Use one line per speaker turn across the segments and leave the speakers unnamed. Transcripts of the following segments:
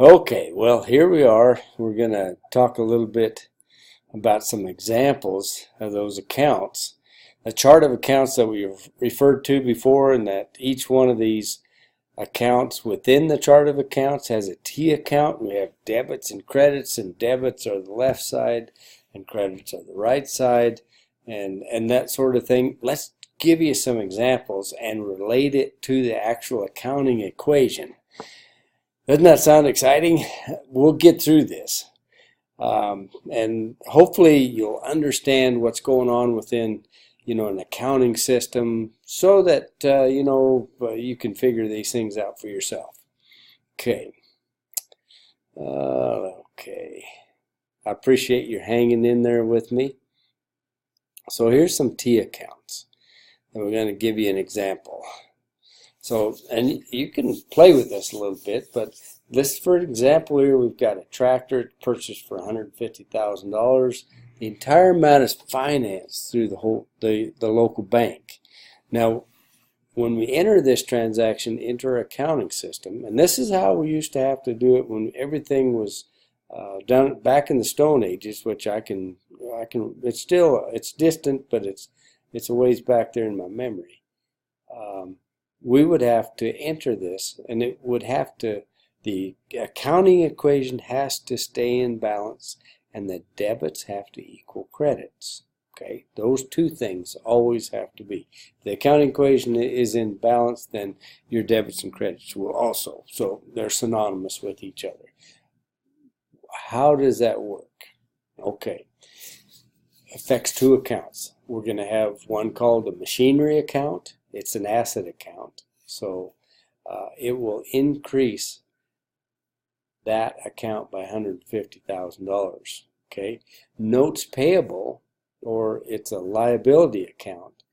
Okay, well, here we are. We're going to talk a little bit about some examples of those accounts. A chart of accounts that we've referred to before, and that each one of these accounts within the chart of accounts has a T account. We have debits and credits, and debits are the left side and credits are the right side, and that sort of thing. Let's give you some examples and relate it to the actual accounting equation. Doesn't that sound exciting? We'll get through this. And hopefully you'll understand what's going on within, an accounting system so that, you can figure these things out for yourself. Okay. Okay. I appreciate you hanging in there with me. So here's some T accounts. And we're going to give you an example. So, and you can play with this a little bit, but this, for example, here we've got a tractor purchased for $150,000. The entire amount is financed through the local bank. Now, when we enter this transaction into our accounting system, and this is how we used to have to do it when everything was done back in the Stone Ages, which it's distant, but it's a ways back there in my memory. We would have to enter this, and the accounting equation has to stay in balance, and the debits have to equal credits. Okay, those two things always have to be. If the accounting equation is in balance, then your debits and credits will also. So they're synonymous with each other. How does that work? Okay, affects two accounts. We're going to have one called a machinery account. It's an asset account, so it will increase that account by $150,000. Okay, notes payable, or it's a liability account.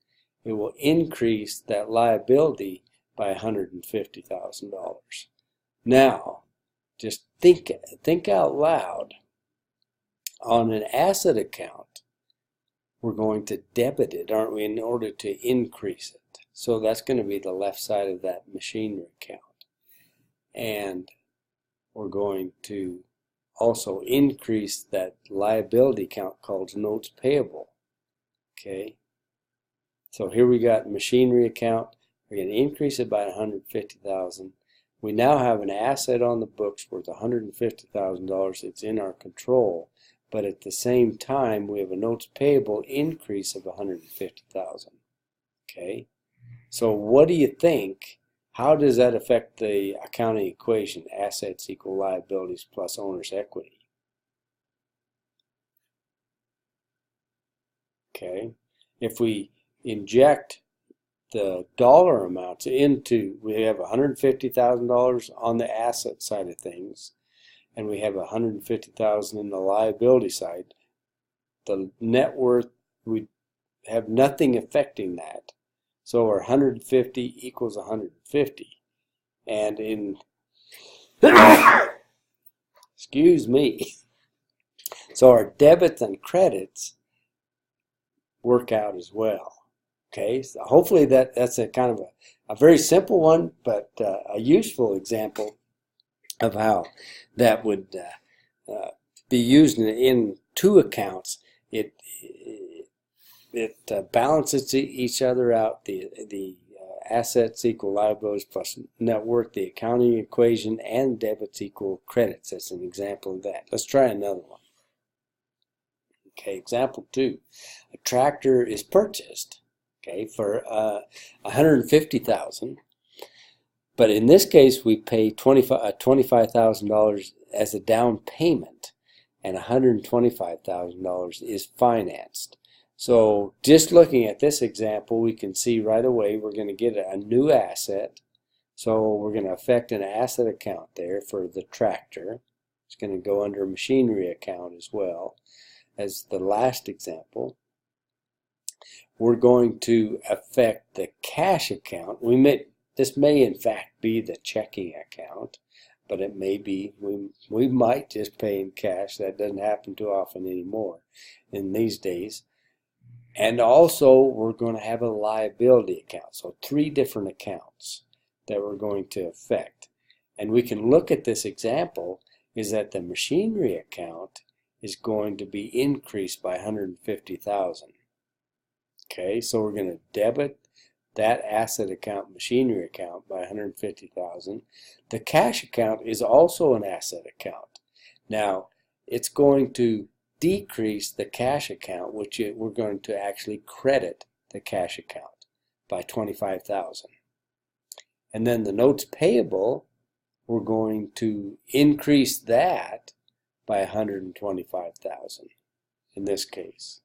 It will increase that liability by $150,000. Now, just think out loud. On an asset account, we're going to debit it, aren't we, in order to increase it. So that's going to be the left side of that machinery account. And we're going to also increase that liability account called notes payable. Okay. So here we got machinery account. We're going to increase it by $150,000. We now have an asset on the books worth $150,000. It's in our control. But at the same time, we have a notes payable increase of $150,000. Okay. So what do you think? How does that affect the accounting equation? Assets equal liabilities plus owner's equity. Okay. If we inject the dollar amounts into, we have $150,000 on the asset side of things, and we have $150,000 in the liability side, the net worth, we have nothing affecting that. So our 150 equals 150. And in, excuse me, so our debits and credits work out as well. Okay, so hopefully that's a kind of a very simple one, but a useful example of how that would be used in two accounts. It balances each other out. The assets equal liabilities plus net worth, the accounting equation, and debits equal credits. That's an example of that. Let's try another one. Okay, example 2. A tractor is purchased, okay, for $150,000. But in this case, we pay $25,000 as a down payment, and $125,000 is financed. So just looking at this example, we can see right away we're going to get a new asset. So we're going to affect an asset account there for the tractor. It's going to go under a machinery account as well as the last example. We're going to affect the cash account. This may in fact be the checking account, but it may be, we might just pay in cash. That doesn't happen too often anymore in these days. And also we're going to have a liability account. So 3 different accounts that we're going to affect. And we can look at this example is that the machinery account is going to be increased by 150,000. Okay, so we're going to debit that asset account, machinery account, by 150,000. The cash account is also an asset account. Now, it's going to decrease the cash account, which we're going to actually credit the cash account by 25,000. And then the notes payable, we're going to increase that by 125,000 in this case.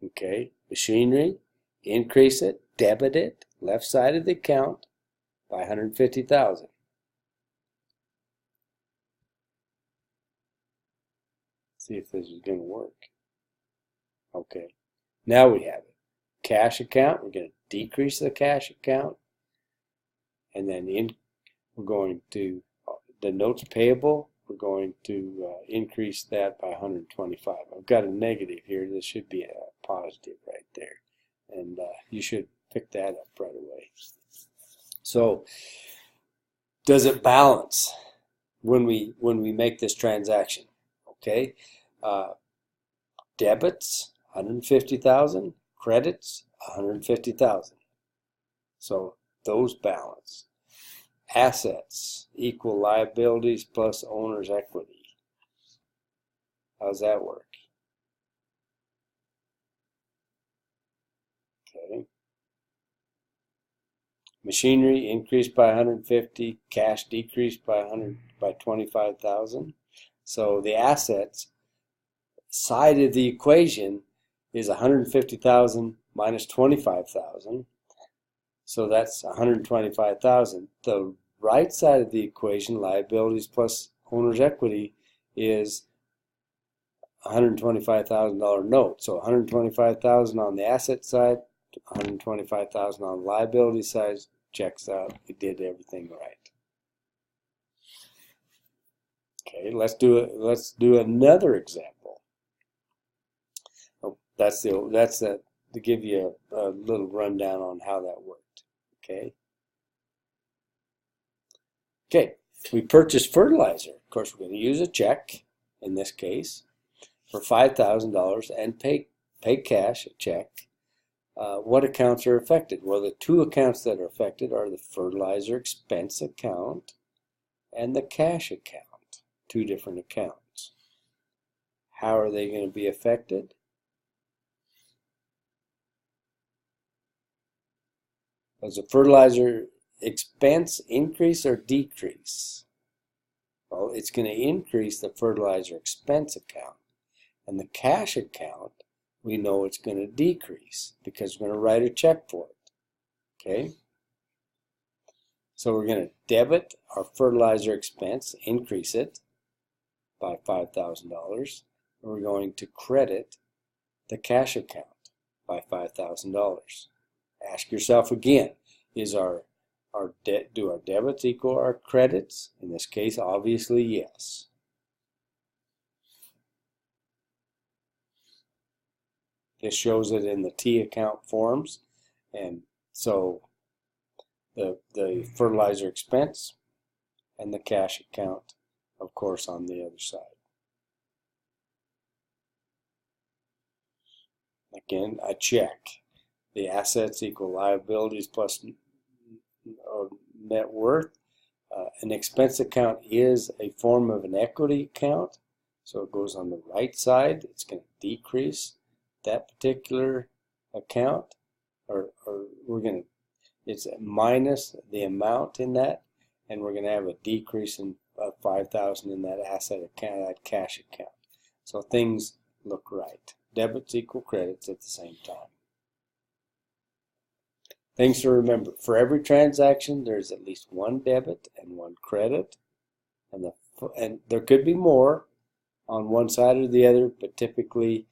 Okay, machinery, increase it, debit it, left side of the account by 150,000. See if this is going to work. Okay, now we have it. Cash account, we're going to decrease the cash account, and then we're going to, the notes payable, we're going to increase that by 125. I've got a negative here. This should be a positive right there. And you should pick that up right away. So, does it balance when we make this transaction? Okay. Debits, 150,000. Credits, 150,000. So, those balance. Assets equal liabilities plus owner's equity. How's that work? Okay. Machinery increased by 150, cash decreased by 25,000. So the assets side of the equation is 150,000 minus 25,000. So that's 125,000. The right side of the equation, liabilities plus owner's equity, is $125,000 note. So 125,000 on the asset side, 125,000 on the liability side, checks out. We did everything right. Okay, let's do another example. Oh, that's to give you a little rundown on how that worked. Okay. Okay, we purchased fertilizer. Of course, we're going to use a check in this case for $5,000 and pay cash, a check. What accounts are affected? Well, the two accounts that are affected are the fertilizer expense account and the cash account, two different accounts. How are they going to be affected? Does the fertilizer expense increase or decrease? Well, it's going to increase the fertilizer expense account. And the cash account, we know it's going to decrease because we're going to write a check for it. Okay? So we're going to debit our fertilizer expense, increase it by $5,000. And we're going to credit the cash account by $5,000. Ask yourself again, do our debits equal our credits? In this case, obviously, yes. This shows it in the T account forms, and so the fertilizer expense and the cash account, of course, on the other side. Again, a check. The assets equal liabilities plus net worth. An expense account is a form of an equity account, so it goes on the right side. It's going to decrease that particular account, or it's minus the amount in that, and we're going to have a decrease in 5,000 in that asset account, that cash account. So things look right. Debits equal credits at the same time. Things to remember: for every transaction, there's at least one debit and one credit, and there could be more on one side or the other, but typically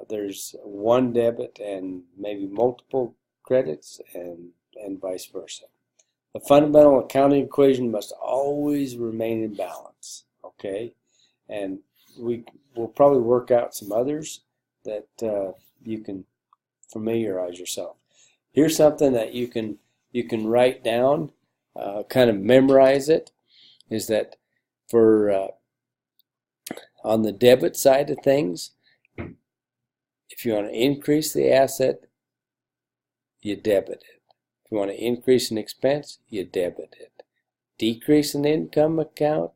there's one debit and maybe multiple credits, and vice versa. The fundamental accounting equation must always remain in balance. Okay, and we'll probably work out some others that you can familiarize yourself. Here's something that you can you can write down, kind of memorize it, is that for on the debit side of things, if you want to increase the asset, you debit it. If you want to increase an expense, you debit it. Decrease an income account,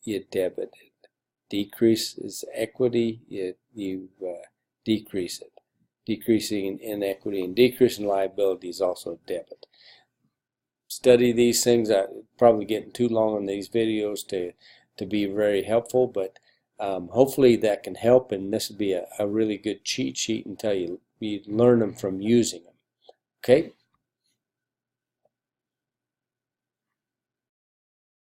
you debit it. Decrease is equity, you decrease it. Decreasing in equity and decreasing liability is also debit. Study these things. I'm probably getting too long on these videos to be very helpful, but hopefully that can help, and this will be a really good cheat sheet until you learn them from using them. Okay?